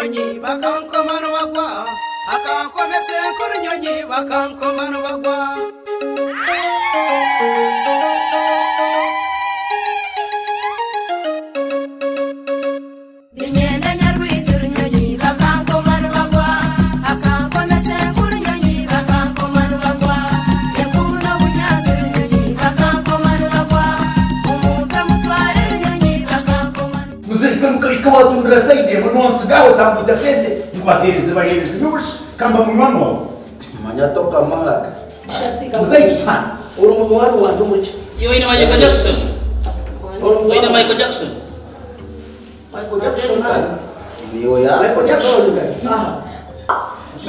nyonyi bakankoma no bagwa akankomese kuri nyonyi bakankoma no bagwa Watundra saidi mwanonsi gaho tambuza sente ngwahereze bahereze byubushi kamba munwano manyatoka maga muzayi sana uri mu wanu wanje muri yo ina Michael Jackson ina Michael Jackson niyo ya Michael Jackson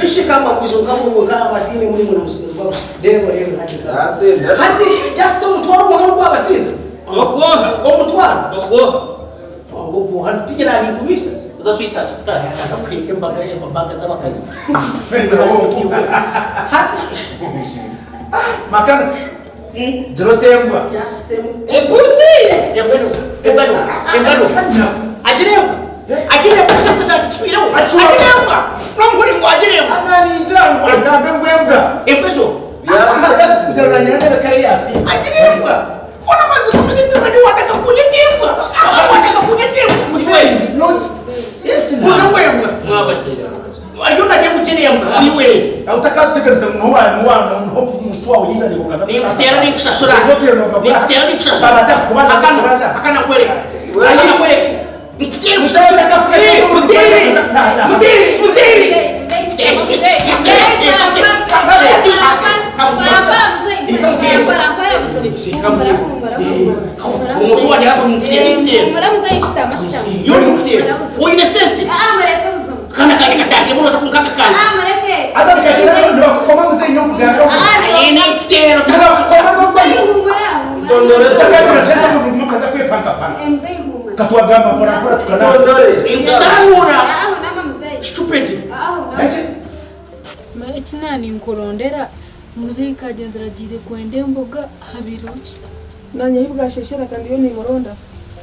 bishi kama kuzunga mu kama madini muri mu musinzi bwa demo rero hakika asenda hati just umutwaro wa ngo abasiza ogwo ngo hatigira ni kubisa uzaswita akakwike mbaga z'abakazi hati makana Jorotembwa just pussy embano ajirembwa kusaka kichwira ajirembwa nomuri ngo ajirembwa anani nzangwa ndambe ngwembwa embezo yasa just kutaranya nebe kare yasi ajirembwa ona mazi kumusita zaki wataka kunyetembwa wasika kunyetembwa mzee not ngwembwa mwabakira aliona jengo kirembwa niwe utakatekereza no mutwa uyisha nikokaza ni mtera ni kushashura akana kwereka mtera mshashura kafuna mutiri umutuwa hapo mtera yoni mtera uine sente kana kaka katari munoza kunkaka kana hata nikajira ndo koma mzee nyoku zanga ini mtera koma Tondore takatira sente mu kaza kwepanga panga katwagamba bora tukana tondore inshaura stupid Echinani nkurondera muzeyi kagenzera jire kwende mboga habiroki nanye hibwasheshera kandi yo ni muronda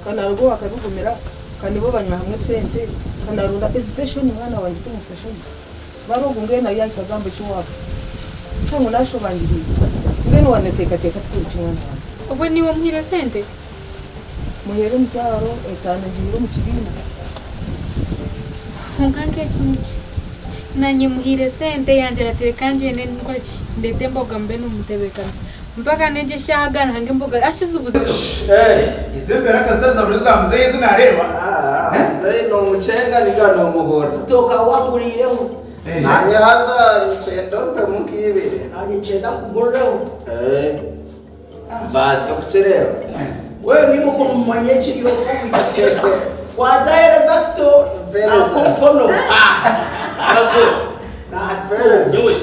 kana rugo akabigumira kandi bo banywa hamwe sente kana runda hesitation mwana wanjye mu session barogo ngena yakagamba cyo wako tangu nasho bangiri ngene waneteka teka twuci mwana ubwo niwe muhire sente muhere mutaro etana jiro mu kibina nkange kiniki nanye muhire sente yanje ratekanje nene nkwaki ndete mboga mbe n'umutebekanza mpaka neje shagana hange mboga ashize ubuze izembera kazitariza ruza mzee zinareba mzee no muchenga nigano muhora toka wangurireho nanye haza ncendo mpe mukibire nanye ncenda kugorreho basta kucherewa wewe nimo kumanye chiriyo kubiseka wataera zakto akono azo na hatfere nyosh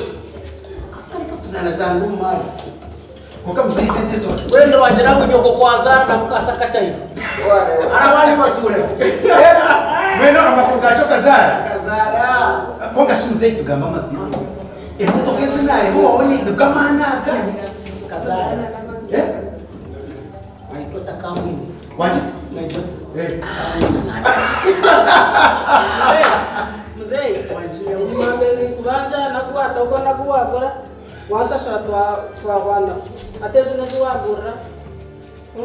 kuzana za nduma koka mzee sente zote wewe ndo wajira kunyoko kwazara na mkasa katai arabani bature wewe ndo amakoga choka kazara konga shimuzei tugamba mazima emutokeze naye muone dukamana kandi kazara aitota kamwe waje mzee nimambe nisubanja nakuata uko nakuwakora wasashura twabana ateze naziwagura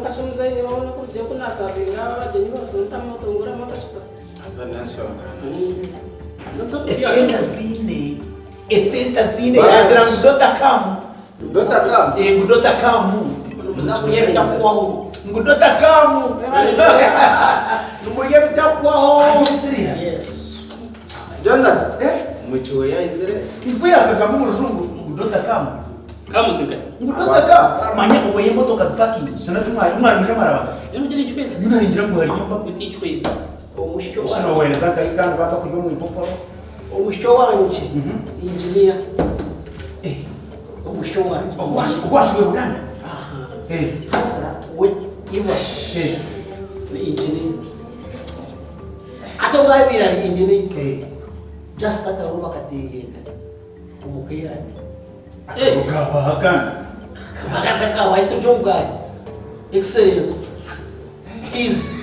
nkasho mzee ni wowe kurje kunasabinga abagenyi bafunta motongura makachupa esenta zine yagira ngudota kamu muzakuye bitakuwaho ngudota kamu numuye bitakuwaho serious yes Jonas mucho ya izere kibwira kagamo muruzungu ngudota kamu kamuzika ngudota kamu manya uwe motoka ziparking sana umwana uje maraba yano jeni chweza nyina ningira ngo hari nyumba kuti chweza omushyo shino wereza kayikanga baba kujya mu ipoporo omushyo wanje engineer omushyo wanje ogwashwe Uganda hasa we iwa ni engineer atogabira ni engineer just akaruba kategeka umukiyani ukabahakana bakataka waito jongani excellence his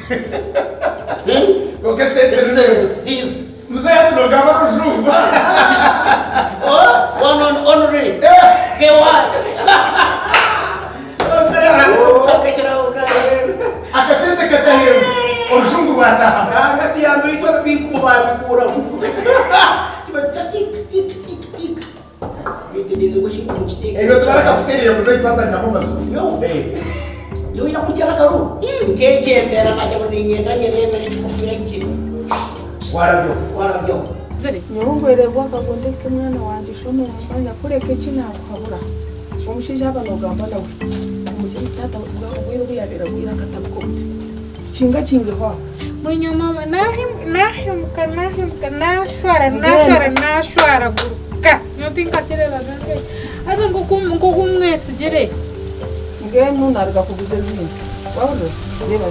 excellence his Mzee tunogamba kuzungu. One on Kewa. Akasente katahiro. Ozungu bata. Ngati yambiri to biku mabikura. Tiba tik tik tik tik. Bitegezo gushinga mu kiteke. Ebe tubaraka kusterera mzee twaza na mama siku. Yo inakuja na karu. Ngekendera najya kunyenda nyeremere kufira iki. Warabyo. Nyongwere gwakagondeke mwana wanje shono mwanya kureke kina kwabura. Omushije abanogamba nawe. Umukiri tata ubwiro buyabera bwira katabuko. Kinga ho. Munyuma nahimuka nashwara guruka. Nyotinka kireba gange. Aza ngokumwesi jere. Ngenu narga kuguze zini. Waburo reba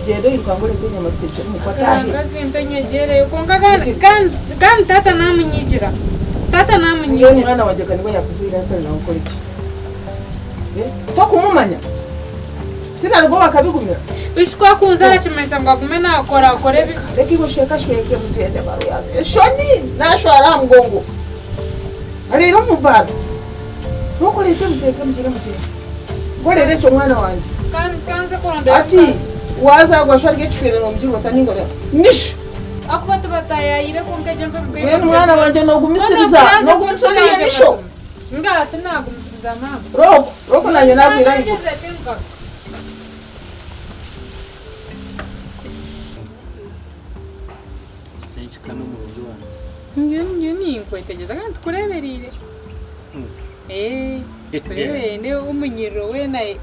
jero ikangore tenya matete mukatahe. Ngazintenye jere konga kan tata namunyijira. Tata namunyijira. Ngenu mwana wanje kanibwo yakuzira atari na ukora iki. To kumumanya. Tina rwo bakabigumira. Bishwa kunzara kimesa ngo agumena akora bi. Reki gusheka shweke mutende baro yaze. Shoni nashwara mgongo. Arero mubado. Nuko lete muteke mujire muteke. Ngorere cyo mwana wanje. Kanze koronde. Ati waza gwashwarike chifere no mujiro bataningore. Nish. Akubata bataya ire konka jembe bwe. Ngenu mwana wanje no gumisiriza nisho. Ngati nagumisiriza mama. Roko nanye nabwira ngo. Nchikano mu njwana. Nyoni kwetegeza kandi tukureberire. Kurebe ne umunyiro we naye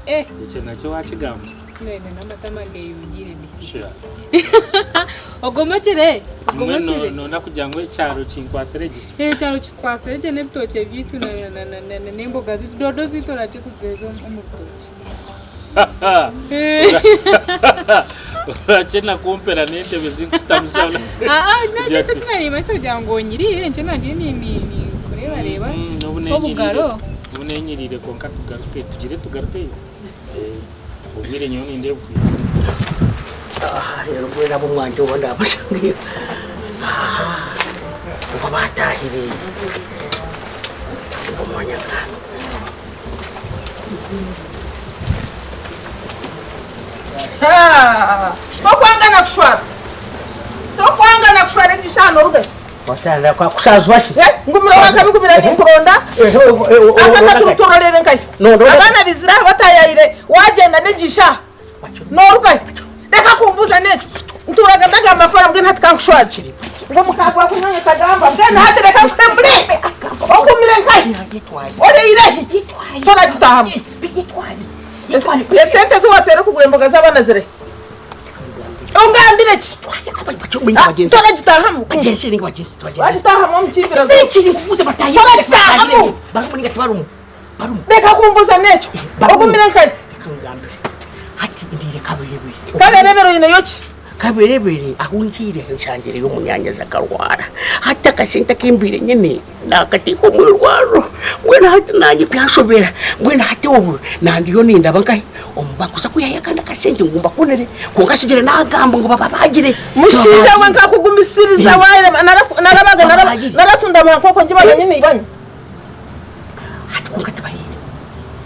Icyo nacyo wakigamba. none n'amatama gayugire ni. Sure. Ogomokere. No nakugira ngo icyaro kinkwaserege. Cyaro kikwaserege n'ibitoke byitu na n'imboga zidodo zitora kikuzezo mu bitoke. Urachena kumpera n'intebe zinkustamushala. Nje setumani mase kugira ngo nyirire nje nanje ni kureba obugaro. Unenyirire konka tugaruke. Ubwire nyoni ndebu. Rero bwe nabo mwanje wanda abashangiye. Uba batahire. Umwanya. Tokwanga kushwara ndishano ruge. Wasala kwa kusazwa shi. Ngumira wakabigumira n'ikuronda. Akata tutororere nkai. Abana bizira batayayire wagenda n'ijisha. No ruge. Reka kumbuza ne. Nturaga ndagamba para mbwe ntatukankushwazira. Ngo mukagwa kunyanya kagamba mbwe hatereka kwembure. Okumire nkai. Ore ire. Tora gitahamu. Esente ziwatera kugura imboga z'abana zire. Ungambire ki? Tora gitahamu. Bajenshi ni bajenshi. Wagitahamu mukibira. Iki kuvuze batayi. Tora gitahamu. Bakuninga tibarumu. Reka kumbuza necho. Okumire nkai. Ngambire. Hati ndire kaberebere. Kaberebere ine yoki. Kaberebere ahungire nshangire yo munyanya zakarwara. Hata kashinta kimbire nyene nakati ko mwirwaro. Mwena hati nanye pyashobera. Mwena hati wowe nandiyo ninda bankai. Ombakusa kuyayakanda kashinti ngumba kunere. Kungasigire nagamba ngo babagire. Mushinja wanka kugumisiriza waire narabaga naratunda makoko njibaga nyene ibanye. Hati kungata bayire.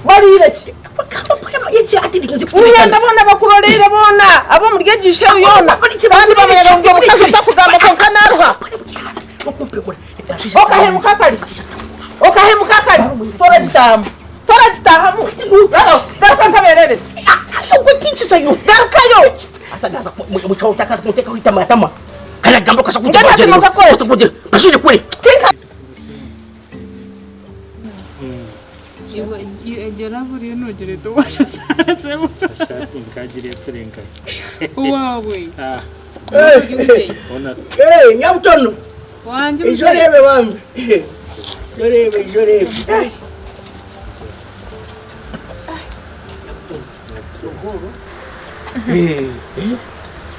Barire ki? Bakamba para mayetse hati dikinze kutumika. Ndabona bakurorere bona abo muryegishe uyona. Bandi bamenye ngo mukashita kugamba ko kanarwa. Okahemuka kali. Tora gitahamu. Garuka kaberebere. Uko tinchisa yo. Garukayo. Asa ndaza mucho utakaza muteka kuitama. Kana gambo kasa Njana tumaza kore. Bashire kure. Tinka. Jaraburi no direto washa sebo. Shati nkagire serenka. Wawe. Ona. Nyabutono. Wanje Ijorebe wambe. Jorebe.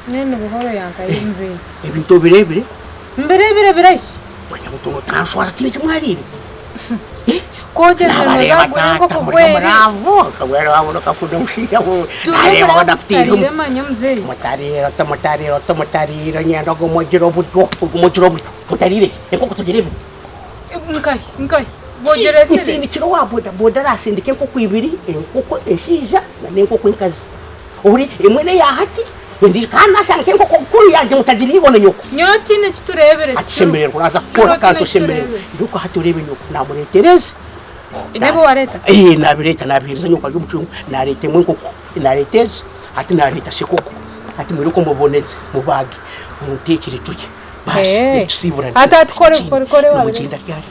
Nene buhoro yankayinze. Ebintu birebire. Mberebire birashi. Wanyabutono transwaza tine kimwarire. koje nabareba tata muri muravo kabwera wabona kafuda mushiya wo nareba badafitiye mutariro nyenda go mojiro budyo mutarire eko kutugerebe nkai bogerese isindikiro wa boda rasindike nko kwibiri enkoko eshija na nenkoko inkazi uri emwene ya hati ndi kana shanke nko kuri yaje mutajiri ibona nyoko nyoti ne kiturebere atsemere kuraza kora kanto semere nduko haturebe nyoko namuretereze inebo wareta nabireta nabihiriza nyoko y'umucungu narete mwenkoko nareteze ati nareta shikoko ati muri ko muboneze mubage mutekere tuje basi tusibura ata kore wa mugenda ryari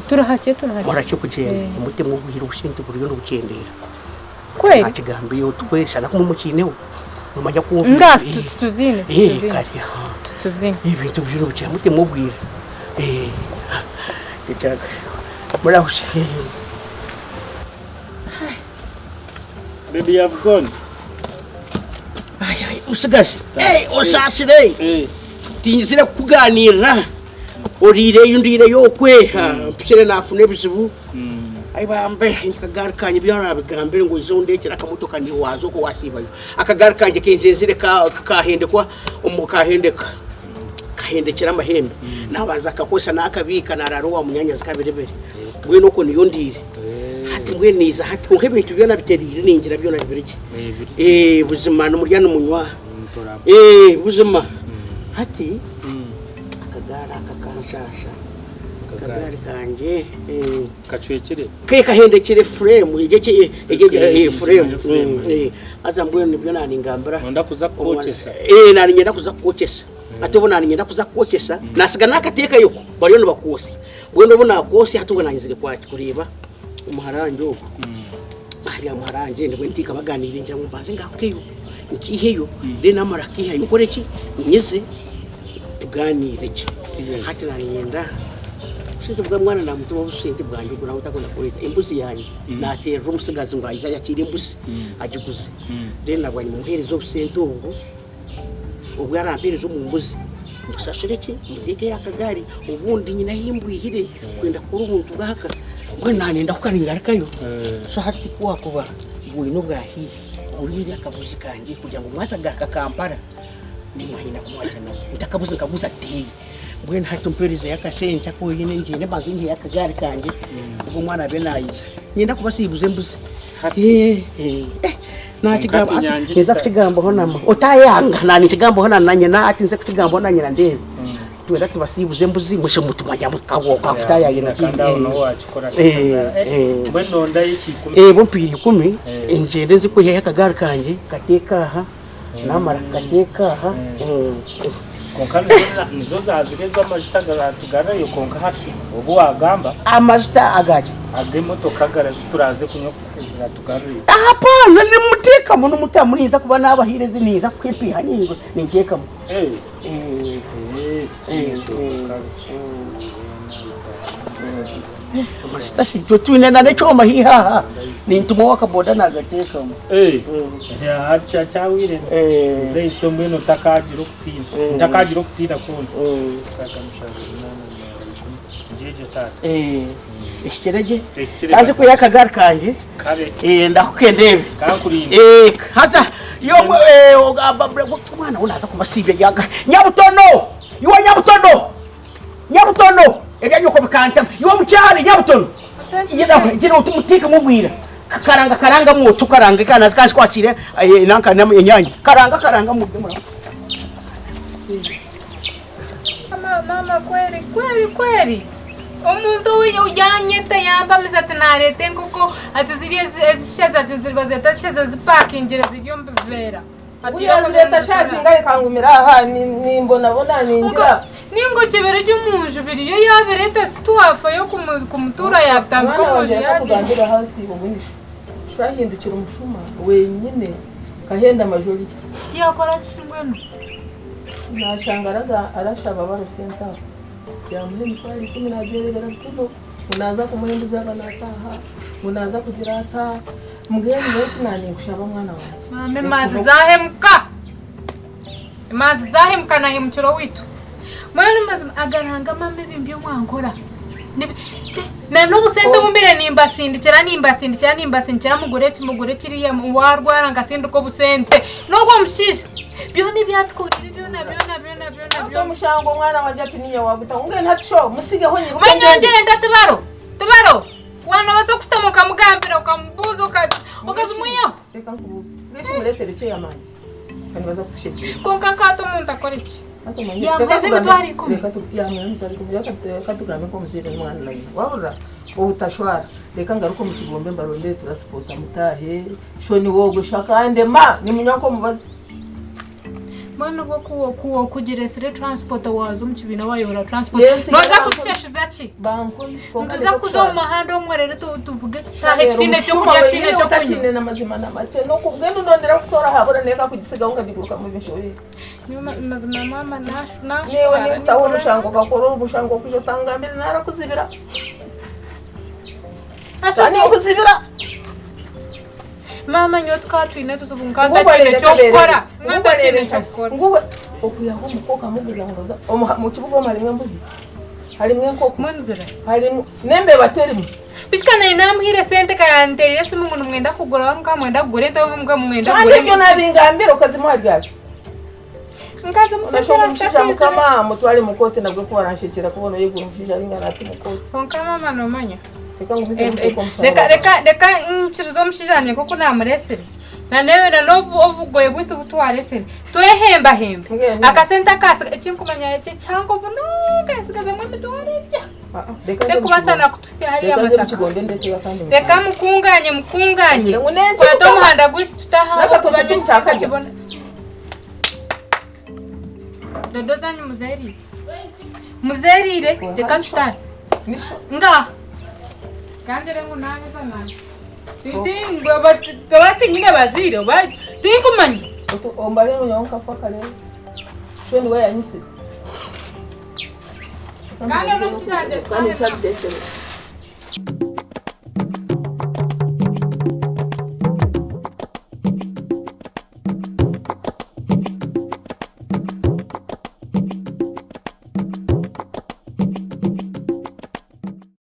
turahache muracyo kugenda umute mwuhira ushinte buri no gucendera kweli akigambi yo twesha na kumukineho umanya ko ngasi tuzine kari tuzine ibintu byo n'ubucya mute mwubwira cyaka murahushe baby have gone ay usigaje osasire tinzira kuganira orire yundire yokweha mpire nafune bizibu aibambe akagari kanje byana bigambire ngo izo ndekera akamotoka ni wazo ko wasibayo akagari kanje kenzenzire kahendekwa umukahendeka kahendekera amahembe nabaza akakosha nakabika nararo wa munyanya zikabirebere bwe nuko niyo ndire hati mbwe niza hati konke bintu byona biterire ningira byona bibirike buzima no murya no munywa buzima hati akagara akakanshasha kagari kanje kacwekere kahendekere frame yegeke frame aza mbwe nibyo nani ngambara nda kuza kokesa nani nyenda kuza kokesa atubona nani nyenda kuza kokesa nasiga nakateka yuko bariyo bakosi bwe ndobona kosi hatubona nzire kwaki kureba umuharanje uko ari umuharanje ndwe ntika baganira ngira mumbaze ngakeyo ikiheyo de namara kihayo ukoreki nyize tuganire ki hati nani nyenda sinte bwa mwana na mutu w'usente bwanjye gura utakunda kureta imbuzi yanyu natera umusigazi ngo ayiza yakira imbuzi agiguze rero nabwanye muherezo usente ubwo yaramperezo mu mbuzi mbusashoreke muteke yakagari ubundi nyina himbwihire kwenda kuri umuntu bwaka ngo nani ndakukanira arikayo so hati kuba ibintu bwahiye uri yakabuzi kanje kugira ngo mwasagara Kampala ni mwahina kumwajana ndakabuzi kabuza ati bwen hatumperize yakashenja ko yene njine bazingi yakagari kanje ubwo mwana benayiza nyenda kubasibuze mbuze na kigambo nza kukigambo honama otayanga nani kigambo hona nanye na ati nze kukigambo hona nyina ndebe twera tubasibuze mbuzi mushe mutumwa ya mukawo kafuta ya yero bwendo ndayiki bompiri 10 njende nziko yakagari kanje kateka aha namara kateka aha konka nizo zazirezwa amajita garatugana yo konka hati ubu wagamba amajita agaje motoka gara turaze kunyo ziratugarira hapana ni muteka muno mutamuniza kuba nabahireze niza kwipiha ningo niteka mu amajita si twine na necho mahiha ni ntumo wakaboda nagateka mu ya acha chawire zai somwe no takajiro kutina konti kakamushaje njeje tata ishikereje kaje ko yakagari kanje kabe ndakukendebe kankuri haza yo mwana unaza kubasibya yaga nyabutono ebyanyuko bikanta yo mucyari nyabutono gira utumutika mubwira karanga mu tukaranga kana zikaje kwakire nanka nyanyi karanga mu mama kweli umuntu ujanyete yamba mizate narete nkoko atiziriye zishaza tiziribazeta zishaza zipakingira zigiyombe vera ati leta shazinga ikangumira aha nimbona ninjira ningo chebere cy'umunju biri yo yabereta tuhafa yo kumutura yatambuka mu yaje kugandira hasi ubundi shwahindukira umushuma wenyine kahenda majori yakora kishingweno nashangaraga arashaba barosenta yamuhe mfari 10 najerera tuno unaza kumuhinduza banataha unaza kugira ata mugeni wese nani kushaba mwana wawe mame mazi zahemka na himchiro witu mwana mazima agaranga mame bimbyo mwankora na n'ubu sente mumbire nimbasindikira mugure kiriya warwara ngasinde uko busente n'ubwo mushije byo nibyatwurire byo nabyo mushango mwana wanje ati niye waguta unge ntatsho musigeho nyiruka manyongere ndatubaro wana baza kustamuka mugambira ukambuza ukazumuyo reka nkubuze ngeshi muretere cyo yamani kandi baza kutushekera konka kato muntu akora iki yameze bitwari ko reka tugambe ko muzire mwana nayo wabura ubutashwara reka ngaruko mu kigombe mbarondere transport mutahe shoni wogo shakande ma ni munyako mubazi mwana kuwo kugira sire transport wazo mu kibina wayora transport noza kutusheshiza ki banko ntuza kuzo mu mahanda omwerere tuvuge tutahe fitine cyo kurya fitine cyo kunywa na mazima na mace no kubwendo ndondera gutora habura neka kugisiga ungabiguruka mu bishoye nyuma mazima mama nashu niwe ni utaho umushango gakora umushango kujo tangambira narakuzibira Asani ukuzibira mama nyo twatwine tuzubunganda cyane cyo gukora nganda cyane cyo gukora ngube okuyaho umukoka muguza ngoza mu kibugo marimwe mbuzi harimwe koko munzira harimwe nembe baterimo bishikana inamuhire sente kayanterere simu umuntu mwenda kugura bamwe mwenda kugura ndaho mbwa mwenda kugura kandi byo nabingambira ukazimuharyaje ngaze musashira mukama mutwari mukote nabwo ko baranshikira kubona yegura umfisha ringana ati mukote konka mama no manya reka nchirizo mshijanye kuko namuresere na newe na nobu obugoye bwitu butwaresere twehemba akasenta kasa ekinkumanya cye cyango bunuka sigaze mwe bitwareja reka kubasana kutusia hali amasaka reka mukunganye kwato muhanda gwitu tutaha kubanyeshaka kibona dodozanyu muzerire reka tutari nga kanjere ngunane sana tingo bati ngine baziro ba tinkumanya ombale nyonka fakale shweni waya nyisi kana no mshanje kandi chabitesere